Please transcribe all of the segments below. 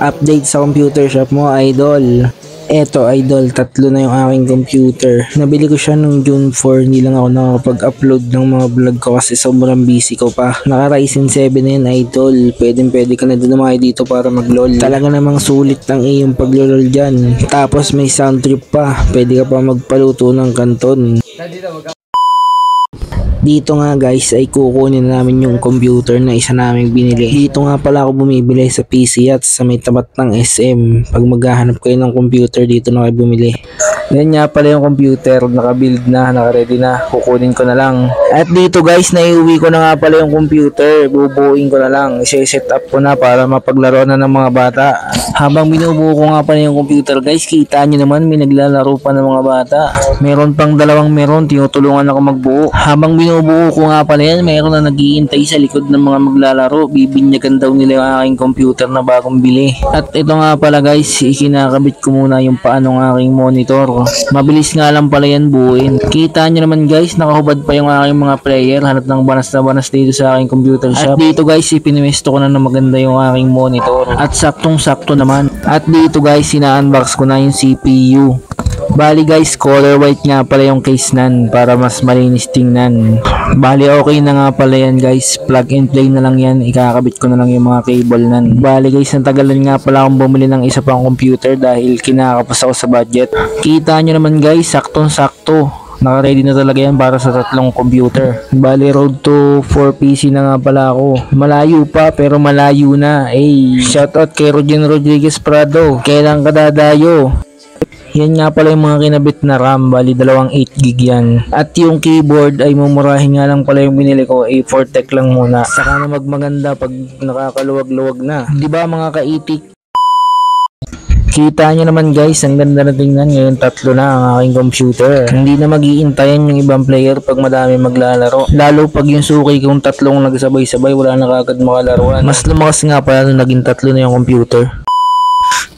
Update sa computer shop mo, idol. Eto, idol, tatlo na yung aking computer. Nabili ko siya nung June 4, hindi lang ako nakapag-upload ng mga vlog ko kasi sobrang busy ko pa. Naka Ryzen 7 na yun, idol. Pwede ka na dumaki dito para mag-lol. Talaga namang sulit ang iyong pag-lol dyan. Tapos may sound trip pa. Pwede ka pa magpaluto ng kanton. Dito nga guys ay kukunin namin yung computer na isa naming binili. Dito nga pala ako bumibili sa PC at sa may tapat ng SM. Pag maghahanap kayo ng computer dito na kayo bumili. Yan nga pala yung computer, naka-build na, naka-ready na. Kukunin ko na lang. At dito guys, naiuwi ko na nga pala yung computer. Bubuuin ko na lang. I-set up ko na para mapaglaro na ng mga bata. Habang binubuo ko nga pala yung computer guys, kita nyo naman may naglalaro pa ng mga bata. Meron pang dalawang meron, tinutulungan ako magbuo. Habang binubuo ko nga pala yan, meron na naghihintay sa likod ng mga maglalaro. Bibinyagan daw nila yung aking computer na bagong bili. At ito nga pala guys, ikinakabit ko muna yung paano ng aking monitor. Mabilis nga lang pala yan buuin. Kita nyo naman guys, nakahubad pa yung aking mga player. Hanap ng banas na banas dito sa aking computer shop. At dito guys, ipinwesto ko na maganda yung aking monitor. At saktong-sakto naman. At dito guys, ina-unbox ko na yung CPU. Bali guys, color white nga pala yung case nan para mas malinis tingnan. Bali okay na nga pala yan guys, plug and play na lang yan, ikakabit ko na lang yung mga cable nan. Bali guys, natagalan nga pala akong bumili ng isa pang computer dahil kinakapos ako sa budget. Kita nyo naman guys, saktong sakto. Naka-ready na talaga yan para sa tatlong computer. Bali road to 4 PC na nga pala ako. Malayo pa pero malayo na. Shoutout kay Rogen Rodriguez Prado. Kailan ka dadayo? Yan nga pala yung mga kinabit na RAM, bali dalawang 8GB yan. At yung keyboard ay mumurahin nga lang pala yung binili ko, A4 Tech lang muna. Saka na magmaganda pag nakakaluwag-luwag na. Di ba mga kaitik? Kita nyo naman guys, ang ganda na tingnan ngayon, tatlo na ang aking computer. Hindi na mag-iintayan yung ibang player pag madami maglalaro. Lalo pag yung suki kong tatlong nagsabay-sabay, wala na kagad makalaruan. Mas lumakas nga pala nung naging tatlo na yung computer.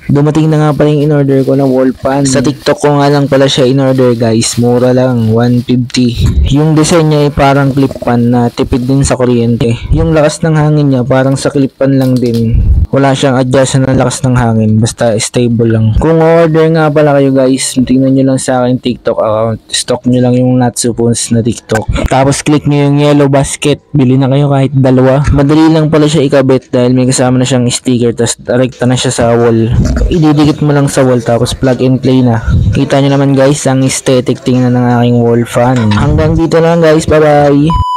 Dumating na nga pala yung in-order ko na wall fan. Sa TikTok ko nga lang pala siya in-order guys. Mura lang, 150. Yung design niya ay parang clip fan na tipid din sa kuryente. Yung lakas ng hangin niya parang sa clip fan lang din. Wala siyang adjustment ng lakas ng hangin. Basta stable lang. Kung order nga pala kayo guys, tingnan nyo lang sa aking TikTok account. Stock nyo lang yung Natsupons na TikTok. Tapos click nyo yung yellow basket. Bili na kayo kahit dalawa. Madali lang pala siya ikabit dahil may kasama na siyang sticker. Tapos rekta na siya sa wall. Ididikit mo lang sa wall tapos plug and play na. Kita nyo naman guys ang aesthetic tingnan ng aking wall fan. Hanggang dito lang guys, bye bye.